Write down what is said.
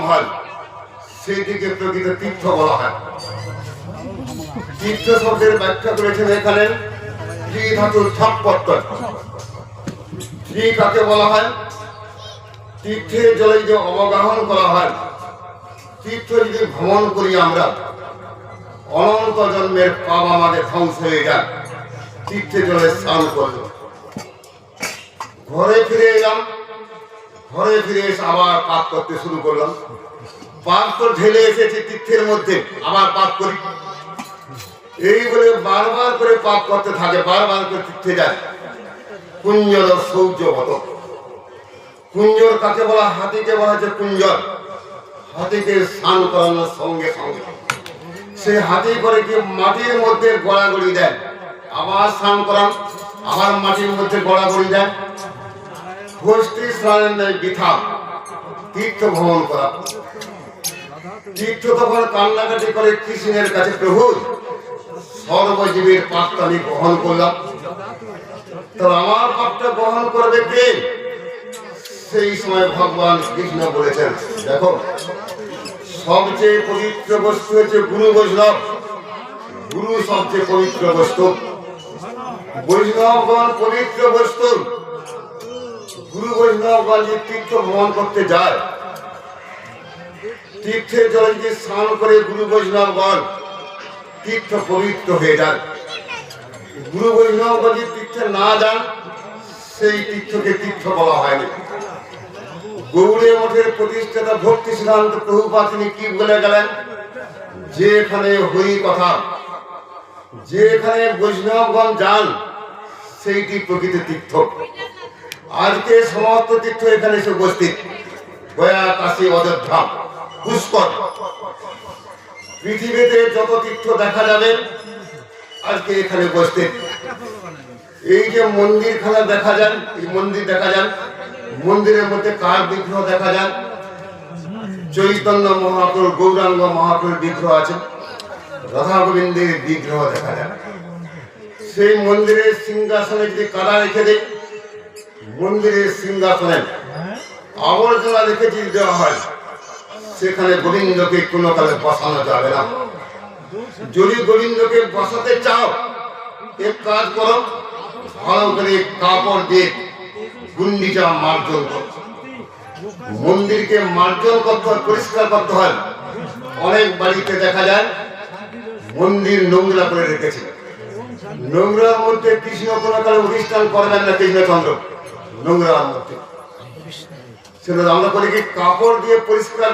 হয় সেটিকে প্রকৃত তীর্থ বলা হয়। তীর্থ শব্দের ব্যাখ্যা করেছেন এখানে ত্রি ধাতুর থাপ্পত্তর। ত্রি কাকে বলা হয়? তীর্থের জলে যদি অবগাহন করা হয়, তীর্থ যদি ভ্রমণ করি আমরা, অনন্ত জন্মের পাপ আমাদের ধ্বংস হয়ে যায়। তীর্থে জলে স্নান করল, ঘরে ফিরে এলাম, ঘরে ফিরে এসে আবার পাপ করতে শুরু করলাম। পাপ তো ঢেলে এসেছে তীর্থের মধ্যে, আবার পাপ করি, এই বলে বারবার করে পাপ করতে থাকে, বারবার করে তীর্থে যায়। কুঞ্জর সৌর্যবত। কুঞ্জর কাকে বলা? হাতিকে বলা হচ্ছে কুঞ্জর। হাতিকে স্নান করানোর সঙ্গে সঙ্গে সে হাতি করে কি মাটির মধ্যে গড়াগড়ি দেয়, আবার স্নান করান, আবার মাটির মধ্যে গড়াগড়ি দেয়। গোষ্ঠী স্নানের নেই বৃথা, তীর্থ ভ্রমণ করা। তীর্থ তখন কান্নাকাটি করে কৃষ্ণের কাছে, প্রভু সর্বজীবের পাপটা আমি গ্রহণ করলাম, তো আমার পাপটা গ্রহণ করবে কে? সেই সময় ভগবান কৃষ্ণ বলেছেন, দেখো সবচেয়ে পবিত্র বস্তু হচ্ছে গুরু বৈষ্ণব। গুরু সবচেয়ে পবিত্র বস্তু, বৈষ্ণবগণ পবিত্র বস্তু। গুরু বৈষ্ণবগণ যে তীর্থ ভ্রমণ করতে যায়, তীর্থের জলে যদি স্নান করে গুরু বৈষ্ণবগণ, তীর্থ পবিত্র হয়ে যান। গুরু বৈষ্ণবগণ যদি তীর্থে না যান, সেই তীর্থকে তীর্থ বলা হয়নি। গৌড়ীয় মঠের প্রতিষ্ঠাতা ভক্তি সিদ্ধান্ত প্রভুপাদ তিনি কি বলে গেলেন? যেখানে হরি কথা, যেখানে বৈষ্ণবগণ যান, সেইটি প্রকৃত তীর্থ। আজকে সমস্ত তীর্থ এখানে এসে উপস্থিত, গয়া, কাশী, অযোধ্যা, পুষ্কর, পৃথিবীতে যত তীর্থ দেখা যাবে আজকে এখানে উপস্থিত। এই যে মন্দিরখানা দেখা যান, এই মন্দির দেখা যান, মন্দিরের মধ্যে কার বিগ্রহ দেখা যান? চৈতন্য মহাপ্রভু, গৌরাঙ্গ মহাপ্রভুর বিগ্রহ আছে, রাধা গোবিন্দের বিগ্রহ দেখা যায়। সেই মন্দিরের সিংহাসনে যদি কাদা রেখে দেয়, মন্দিরের সিংহাসনে আবর্জনা রেখে যদি দেওয়া হয়, সেখানে গোবিন্দকে কোনো কালে বসানো যাবে না। যদি গোবিন্দকে বসাতে চাও, এক কাজ করো, ভালো করে কাপড় দিয়ে গুন্ডিটা মার্জন করো। মন্দিরকে মার্জন করতে হয়, পরিষ্কার করতে হয়। অনেক বাড়িতে দেখা যায় মন্দির নোংরা করে রেখেছে, নোংরার মধ্যে কৃষ্ণ কোনো কালে অনুষ্ঠান করবেন না, কৃষ্ণচন্দ্র নোংরার মধ্যে। সেটা আমরা করি কি কাপড় দিয়ে পরিষ্কার